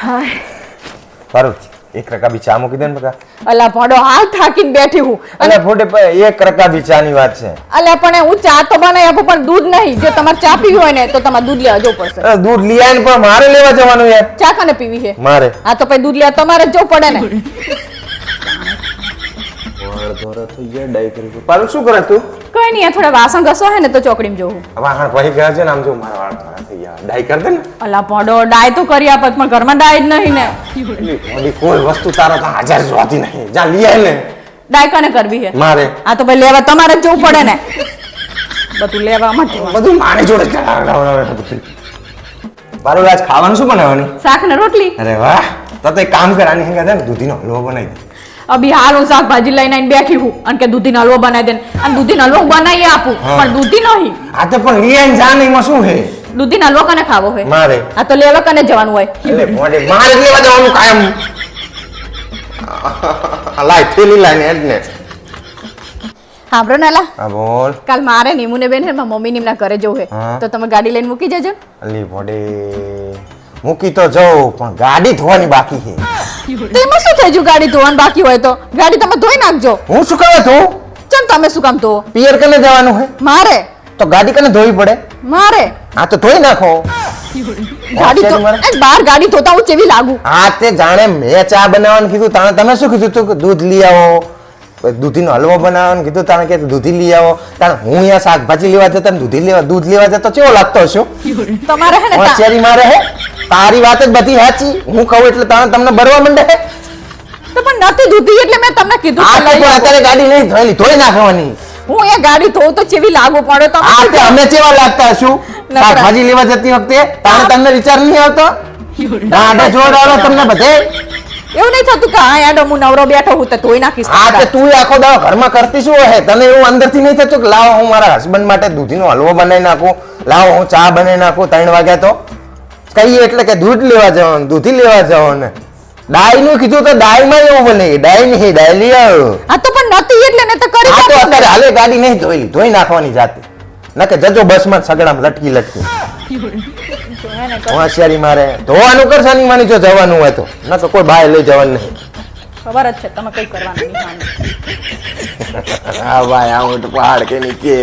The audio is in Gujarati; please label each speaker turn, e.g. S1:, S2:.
S1: હાય
S2: ફારુક એક રકાબી ચા મૂકી દે ને બકા.
S1: અલા ભોડો હાલ થાકીને બેઠી હું
S2: અલે ફોટે એક રકાબી ચા ની વાત છે.
S1: અલા પણ હું ચા તો બનાવી આપું પણ દૂધ નહીં. જો તમારે ચા પીવી હોય ને તો તમારે દૂધ લેવા જવું પડશે.
S2: દૂધ લઈ આવીને પણ મારે લેવા જવાનું યાર.
S1: ચા કને પીવી છે?
S2: મારે.
S1: હા તો પછી દૂધ લેવા તમારે જ જવું પડે ને.
S2: પાલું શું કરે તું?
S1: કઈ નહીં, થોડા વાસણ ઘસો હે ને તો ચોકડીમાં જોઉં.
S2: વાહણ પહી ગયા છે ને આમ જો મારા વાળ થોડા થઈ ગયા. ડાઈ કર દે ને.
S1: અલા ભોડો ડાય તો કરી આપત પણ ઘરમાં ડાય જ નહીં ને.
S2: ઓલી કોઈ વસ્તુ તારો તો હાજર જોતી નહીં. જા લઈ આય ને.
S1: ડાય કને કરવી છે?
S2: મારે.
S1: હા તો ભાઈ લેવા તમારે જ જવું પડે ને. બધું લેવામાં
S2: બધું મારે જોડે પાલું આજ ખાવાનું શું બનાવવાનું?
S1: શાક ને રોટલી.
S2: અરે વાહ, તો એક કામ કર, આની હંગા દે ને દૂધીનો હલવો બનાવી દે.
S1: અભી હાલ હું શાકભાજી લઈને આવીને બેઠી હું અને કે દૂધીનો હલવો બનાવી દે અને દૂધીનો હલવો હું બનાવી આપું પણ દૂધી નહીં.
S2: આ તો પણ લઈ આવીને જા ને, એમાં શું હે?
S1: દૂધીનો હલવો કને ખાવો હે?
S2: મારે.
S1: આ તો લેવા કને જવાનું હોય?
S2: એટલે મોઢે મારે લેવા જવાનું કાયમ. લાય થેલી લાઈને હેડ ને.
S1: સાંભળો ને અલા,
S2: હા બોલ.
S1: કાલ મારે નીમુને બેન હે મારા મમ્મી નીમના ઘરે જવું હે
S2: હા.
S1: તો તમે ગાડી લઈને મૂકી જજો.
S2: અલી મોઢે મૂકી તો જાઉં પણ ગાડી ધોવાની બાકી છે.
S1: તો એમાં શું થઈ ગયું? ગાડી ધોવાનું બાકી હોય તો ગાડી તમે ધોઈ નાખજો.
S2: હું શું કરે તું?
S1: ચમ તમે શું કામ ધો?
S2: પિયર કને જવાનું હે?
S1: મારે.
S2: તો ગાડી કને ધોવી પડે?
S1: મારે.
S2: હા તો ધોઈ નાખો.
S1: ગાડી તો બહાર ગાડી ધોતા હું કેવી લાગુ?
S2: હા તે જાણે મેં ચા બનાવવાનું કીધું તાણે તમે શું કીધું તું કે દૂધ લઈ આવો, દૂધીનો હલવો બનાવવાનું કીધું તાણે કે દૂધી લઈ આવો. તાણે હું અહીંયા શાકભાજી લેવા જતા ને દૂધ લેવા જતો કેવો લાગતો હશો?
S1: તમારે હે ને
S2: હોશિયારી મારે હે. તારી વાત જ બધી સાચી. હું કહું એટલે તાણે તમને બરવા માંડે હે.
S1: તો પણ નથી ધોતી એટલે મેં તમને કીધું
S2: આ તો પણ અત્યારે ગાડી નહીં ધોયેલી, ધોઈ નાખવાની.
S1: હું એ ગાડી ધોઉં તો કેવી લાગુ પડે તમે?
S2: આ તે અમે કેવા લાગતા હશું શાકભાજી લેવા જતી વખતે? તાણે તમને વિચાર નહીં આવતો? દાઢે જોર આવે તમને બધે.
S1: એવું નહીં થતું કે હા યાર હું નવરો બેઠો હું તો ધોઈ નાખીશ.
S2: હા તે તું આખો દાડો ઘરમાં કરતી શું હે? તને એવું અંદરથી નહીં થતું કે લાવો હું મારા હસબન્ડ માટે દૂધીનો હલવો બનાવી નાખું, લાવો હું ચા બનાવી નાખું 3 વાગ્યા તો કહીએ એટલે કે દૂધ લેવા જવાનું, દૂધી લેવા જવાનું. ડાઈ નું કીધું તો ડાઈ માં એવું બને. ડાઈ નહીં, ડાઈ લઈ આવો.
S1: આ તો પણ નથી એટલે ને તો કરી
S2: આ તો
S1: નાખો.
S2: અત્યારે હાલે ગાડી નહીં ધોયેલી, ધોઈ નાખવાની જાતે. ના કે જજો બસમાં સગડામાં લટકી હોશિયારી મારે ધોવાનું કરશે ની માની જો જવાનું હોય તો. ના તો કોઈ બાય લઈ જવાનું નહીં.
S1: ખબર જ છે તમે કઈ કરવાનું નહીં.
S2: હા ભાઈ આવું તો પહાડ કે નીચે